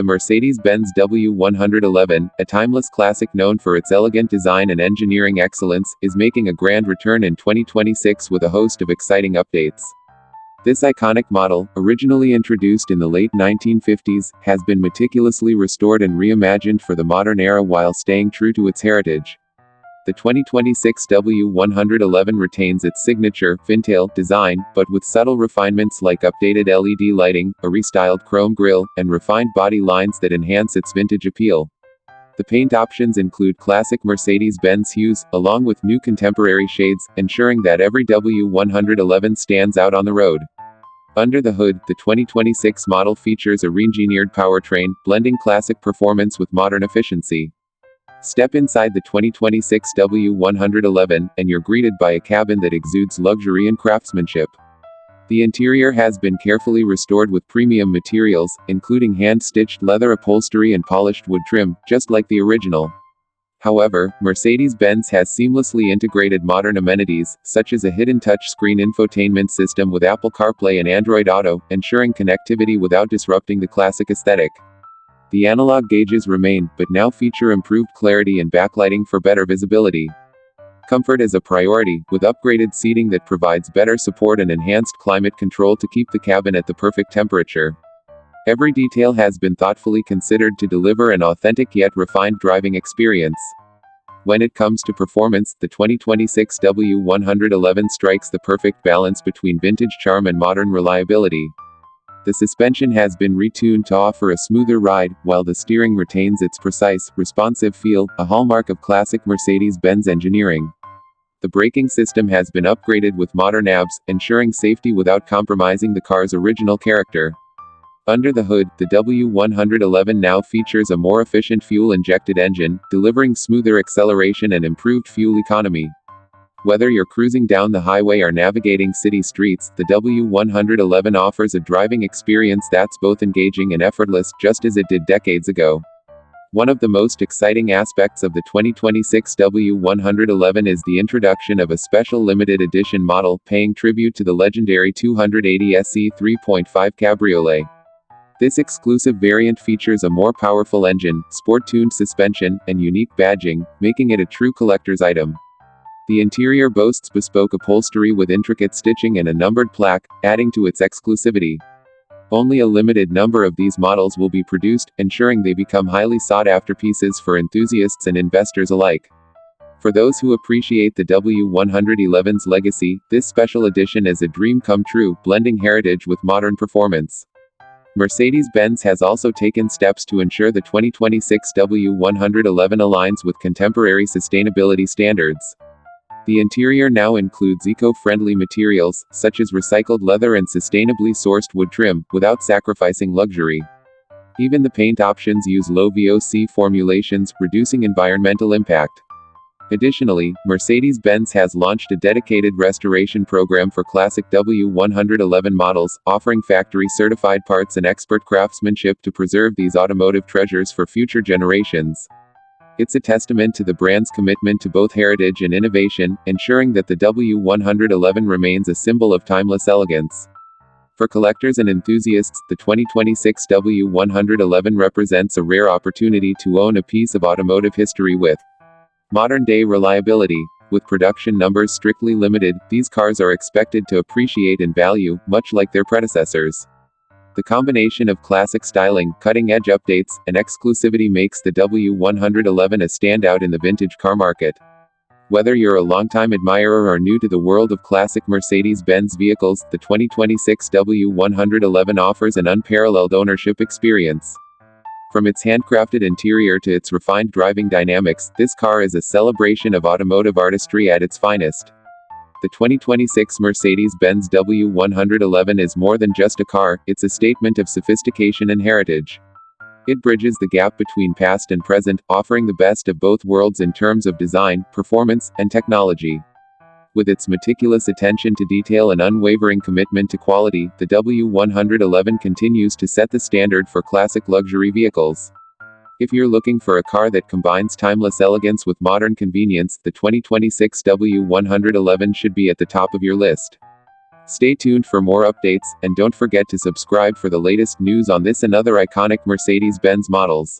The Mercedes-Benz W111, a timeless classic known for its elegant design and engineering excellence, is making a grand return in 2026 with a host of exciting updates. This iconic model, originally introduced in the late 1950s, has been meticulously restored and reimagined for the modern era while staying true to its heritage. The 2026 W111 retains its signature, Fintail, design, but with subtle refinements like updated LED lighting, a restyled chrome grille, and refined body lines that enhance its vintage appeal. The paint options include classic Mercedes-Benz hues, along with new contemporary shades, ensuring that every W111 stands out on the road. Under the hood, the 2026 model features a re-engineered powertrain, blending classic performance with modern efficiency. Step inside the 2026 W111, and you're greeted by a cabin that exudes luxury and craftsmanship. The interior has been carefully restored with premium materials, including hand-stitched leather upholstery and polished wood trim, just like the original. However, Mercedes-Benz has seamlessly integrated modern amenities, such as a hidden touchscreen infotainment system with Apple CarPlay and Android Auto, ensuring connectivity without disrupting the classic aesthetic. The analog gauges remain, but now feature improved clarity and backlighting for better visibility. Comfort is a priority, with upgraded seating that provides better support and enhanced climate control to keep the cabin at the perfect temperature. Every detail has been thoughtfully considered to deliver an authentic yet refined driving experience. When it comes to performance, the 2026 W111 strikes the perfect balance between vintage charm and modern reliability. The suspension has been retuned to offer a smoother ride, while the steering retains its precise, responsive feel, a hallmark of classic Mercedes-Benz engineering. The braking system has been upgraded with modern apps, ensuring safety without compromising the car's original character. Under the hood, the W111 now features a more efficient fuel-injected engine, delivering smoother acceleration and improved fuel economy. Whether you're cruising down the highway or navigating city streets, the W111 offers a driving experience that's both engaging and effortless, just as it did decades ago. One of the most exciting aspects of the 2026 W111 is the introduction of a special limited edition model, paying tribute to the legendary 280 SE 3.5 Cabriolet. This exclusive variant features a more powerful engine, sport-tuned suspension, and unique badging, making it a true collector's item. The interior boasts bespoke upholstery with intricate stitching and a numbered plaque, adding to its exclusivity. Only a limited number of these models will be produced, ensuring they become highly sought-after pieces for enthusiasts and investors alike. For those who appreciate the W111's legacy, this special edition is a dream come true, blending heritage with modern performance. Mercedes-Benz has also taken steps to ensure the 2026 W111 aligns with contemporary sustainability standards. The interior now includes eco-friendly materials, such as recycled leather and sustainably sourced wood trim, without sacrificing luxury. Even the paint options use low VOC formulations, reducing environmental impact. Additionally, Mercedes-Benz has launched a dedicated restoration program for classic W111 models, offering factory-certified parts and expert craftsmanship to preserve these automotive treasures for future generations. It's a testament to the brand's commitment to both heritage and innovation, ensuring that the W111 remains a symbol of timeless elegance. For collectors and enthusiasts, the 2026 W111 represents a rare opportunity to own a piece of automotive history with modern-day reliability. With production numbers strictly limited, these cars are expected to appreciate in value, much like their predecessors. The combination of classic styling, cutting-edge updates, and exclusivity makes the W111 a standout in the vintage car market. Whether you're a longtime admirer or new to the world of classic Mercedes-Benz vehicles, the 2026 W111 offers an unparalleled ownership experience. From its handcrafted interior to its refined driving dynamics, this car is a celebration of automotive artistry at its finest. The 2026 Mercedes-Benz W111 is more than just a car, it's a statement of sophistication and heritage. It bridges the gap between past and present, offering the best of both worlds in terms of design, performance, and technology. With its meticulous attention to detail and unwavering commitment to quality, the W111 continues to set the standard for classic luxury vehicles. If you're looking for a car that combines timeless elegance with modern convenience, the 2026 W111 should be at the top of your list. Stay tuned for more updates, and don't forget to subscribe for the latest news on this and other iconic Mercedes-Benz models.